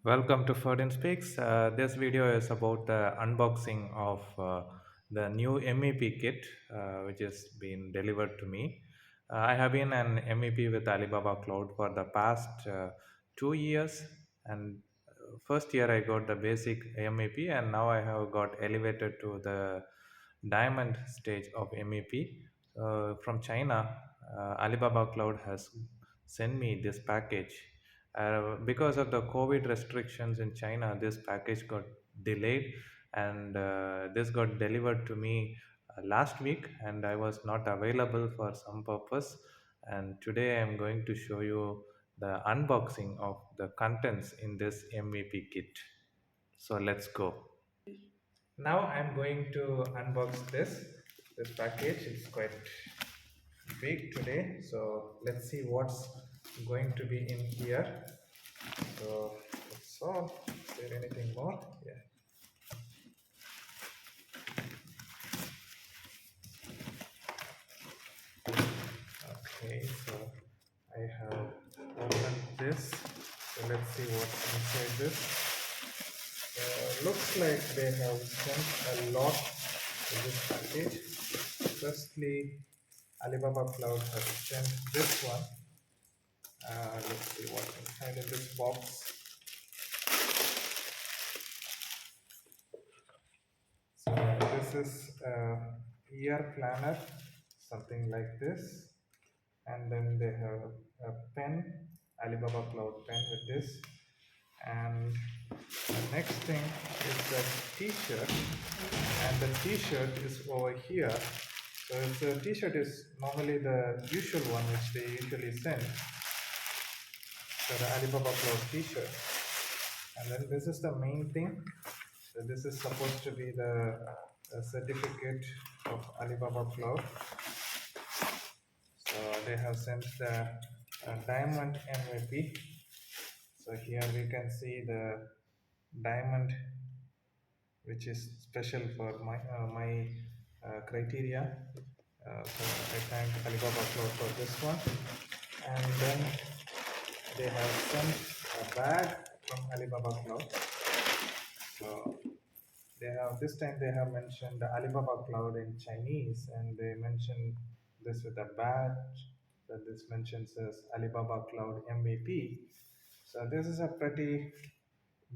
Welcome to Ferdin Speaks. This video is about the unboxing of the new MEP kit, which has been delivered to me. I have been an MEP with Alibaba Cloud for the past 2 years, and first year I got the basic MEP, and now I have got elevated to the diamond stage of MEP. From China, Alibaba Cloud has sent me this package because of the COVID restrictions in China. This package got delayed, and this got delivered to me last week, and I was not available for some purpose. And today I'm going to show you the unboxing of the contents in this MVP kit. So let's go. Now I'm going to unbox this package. It's quite big today, so let's see what's going to be in here. So that's all. Is there anything more? Yeah. Okay, so I have opened this. So let's see what's inside this. Looks like they have sent a lot in this package. Firstly, Alibaba Cloud has sent this one. Let's see what's inside in this box. So this is a year planner, something like this, and then they have a pen, Alibaba Cloud pen with this, and the next thing is the T-shirt, and the T-shirt is over here. So the T-shirt is normally the usual one which they usually send. So the Alibaba Cloud T-shirt, and then this is the main thing. So this is supposed to be the certificate of Alibaba Cloud. So they have sent the diamond MVP. So here we can see the diamond, which is special for my criteria. So I thank Alibaba Cloud for this one. And then they have sent a bag from Alibaba Cloud. So they have this time they have mentioned the Alibaba Cloud in Chinese, and they mentioned this with a badge. So this mentions as Alibaba Cloud MVP. So this is a pretty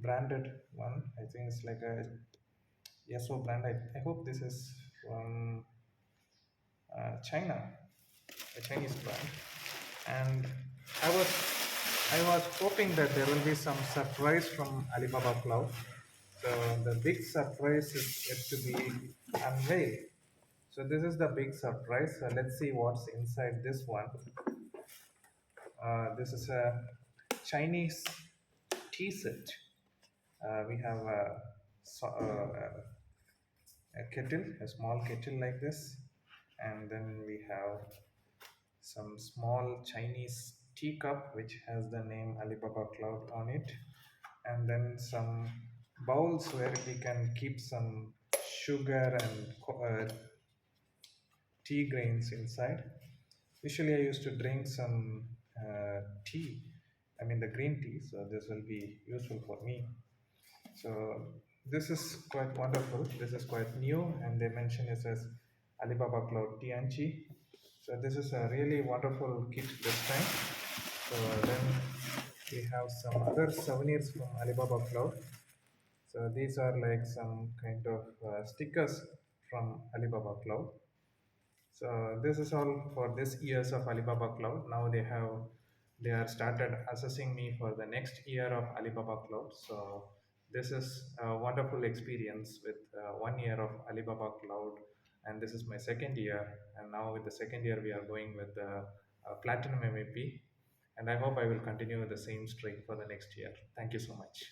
branded one. I think it's like a YesO brand. I hope this is from China, a Chinese brand. And I was I was hoping that there will be some surprise from Alibaba Cloud. So the big surprise is yet to be unveiled. So this is the big surprise. So let's see what's inside this one. This is a Chinese tea set. We have a kettle, a small kettle like this, and then we have some small Chinese teacup which has the name Alibaba Cloud on it, and then some bowls where we can keep some sugar and tea grains inside. Usually, I used to drink some tea, I mean the green tea, so this will be useful for me. So this is quite wonderful. This is quite new, and they mention it as Alibaba Cloud Tianchi. So this is a really wonderful kit this time. So then we have some other souvenirs from Alibaba Cloud. So these are like some kind of stickers from Alibaba Cloud. So this is all for this years of Alibaba Cloud. Now they are started assessing me for the next year of Alibaba Cloud. So this is a wonderful experience with 1 year of Alibaba Cloud, and this is my second year. And now with the second year, we are going with the Platinum MVP, and I hope I will continue the same streak for the next year. Thank you so much.